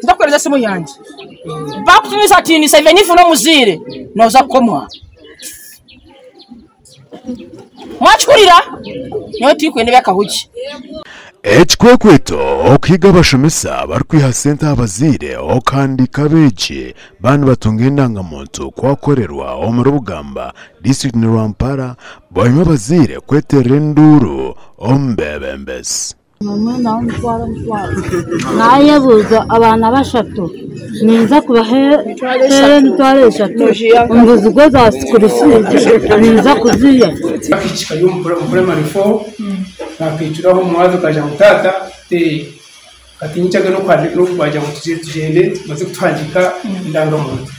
ndakoreza simu yanjye bakutumiza ati ni 7 ifu no muzire noza komwa mwachukurira niyo tikwende bakahuki Echikwekweto okiga bashomesa barikwiha sente abazire okandi kabeji bantu batunga indangamuntu kwakorerwa omuri Bugamba district ni Rwampara boima bazire kwetera enduru ombebembezi Mwana w'umutwaro naye buza abana bashatu niza kubahe ntware eshatu umbuzi gwe za sikurisi niza kuziya akicika y'umuprimary 4 nakiciraho mwazo kaja mutata katinyicaga no kwandika no kubaja ngo tugende maze kutwandika indangamuntu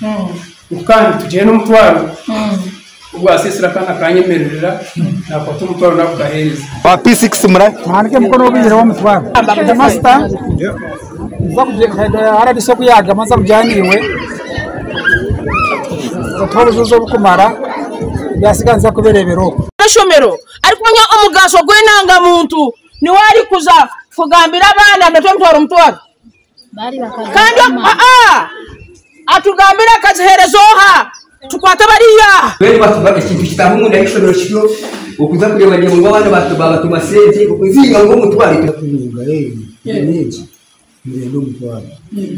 ukandi tugende n'umutwaro ubwasesera kana kanyemerera nakwata umutwaro nakugahereza wa P6 mura manike mukono w'ubinjira wa mutwaro the master zakugenda aradi soko yaga maza kujaniwe twabuzo bukumara byasiganza kuberebero shomero ari kumenya umugaso gw'inanga muntu ni wari kuza kugambira abana ndatwe mutwaro mutwaro kandi atugambira kaziherezoha tukwata bariya bari batubaga ikintu kitamu ndayishobora kiro ukuza kureba ngiye ngo abana batuma sente ukuzinga ngo mutwari tukunga niki ngendo mutwaro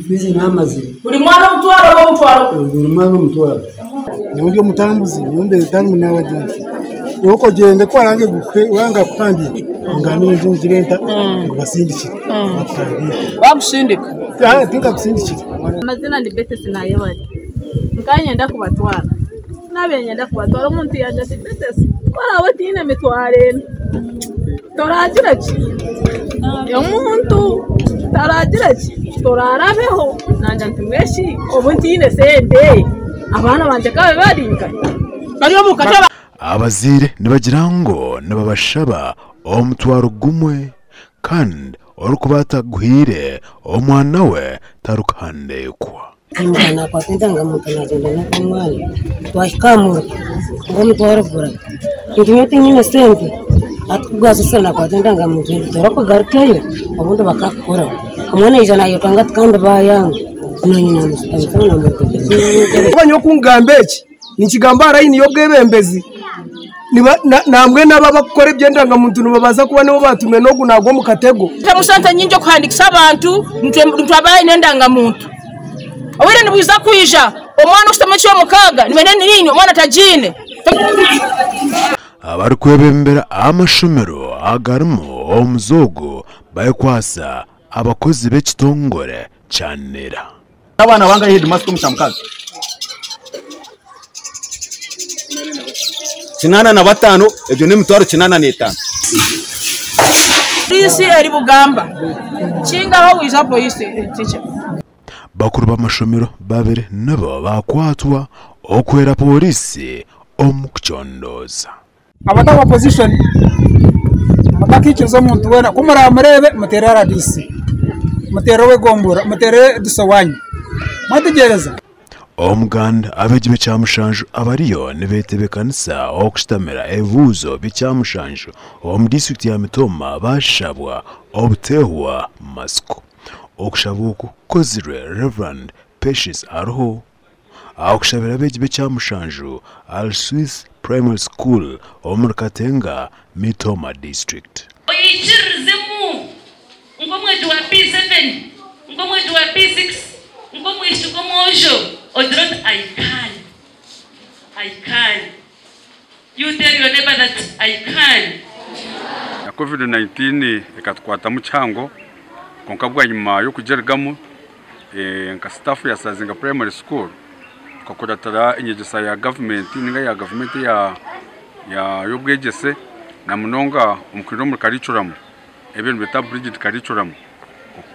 bizi namaze buri mwana mutwaro buri mwana mutwaro nibyo mutambuzi nyumbe tangu n'abagenzi uko gende kwarange gukwe wanga kandi ngani nzo zirenta ngo basindikire bagusindika tinga kusindikire amazina ni Bete sinayebari nganyenda kubatwara nabenyenda kubatwara umuntu yaje ati Bete kwarawe tine mitware toragira ki yo muntu taragira ki torarabeho nanja ntumweshi ubuntine sende abana banje kabe baringa bariyo mukataba abazire nibagira ngo nababashaba omutwaro gumwe kandi orukubata guhire omwana we tarukandekwa Mwana kwa tendanga mutana jenda na kumwali twashikamu ngo mutwaro gura ngiyote nyine sente atkugaza sana kwa tendanga mutana toroko garkeyo abundo bakakora umwana ijana yotanga tukanda bayanga nanyina musitana mutana banyo kungambeki nikigambara yini yobwebembezi namwe n'abakora ibyendanga muntu babaza kuba nibo batumwe no gunago mu katego tamusanta nyinjo kwandikisa abantu ntwabaye nendanga muntu awire nibuza kwisha omwana usitamacho mukaga nimene nini omwana tajine abari kwebembera amashomero agarimo omuzogo bayikwasa abakozi b'ekitongore cyanera abana banga headmaster mutamkaga Kinana na batano ebyo ne mutwaro kinana n'etano isi ari Bugamba kinga ho wiza police teacher bakuru b'amashomero babiri nabo bakwatwa okwera polisi omukuchondoza abata opposition abatakikizo muntu wena kumura murebe mutera radisi mutera we gombura mutera dusowanyi mwategereza omuganda abegibe cyamushanju abariyo nibetebe kanisa okustamera evuzo bicyamushanju omudisituti ya Mitoma bashabwa obutehwa masiko okushabuku kozire Reverend Patience Aroho akushabira abegibe cyamushanju Al Swiss Primary School omurkatenga Mitoma District oyichirizemu ngomwezi wa P7 ngomwezi wa P6 ngomwezi komosho odrot I can you tell your neighbor that I can ya COVID-19 ikatwata mu cyango konkabwa nyuma yo kugergamo nka staff ya Sazinga Primary School twakoratara inyegesa ya government ninga ya government ya yobwegese na munonga umukiriro mu karicuramo ebintu bita Bridget karicuramo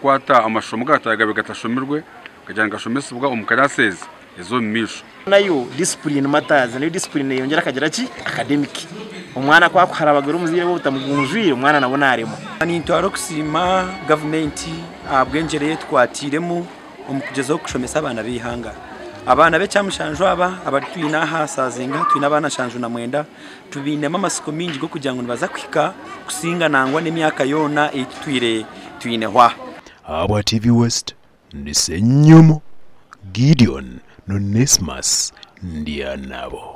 kwata amashomo gatagabe gatashomirwe kajyanga gashomesubwa umukaraseze ezo misho nayo discipline mataza nayo discipline yongera kagera ki academic umwana kwa harabagura umuzire bo butamugunjwire umwana nabona arimo ni ntwaro kusima government abwengereye twatiremo umukugezaho kushomesa abana bihanga abana be cyamushanjwa abari twina hasazinga twina abana shanjwa na mwenda tubinema amasiko mingi go kugira ngo baza kwika kusinga nangwa n'imyaka yona itwire twinehwa Abwa TV West Ndisenyumo Gideon no Nesmas ndianabo.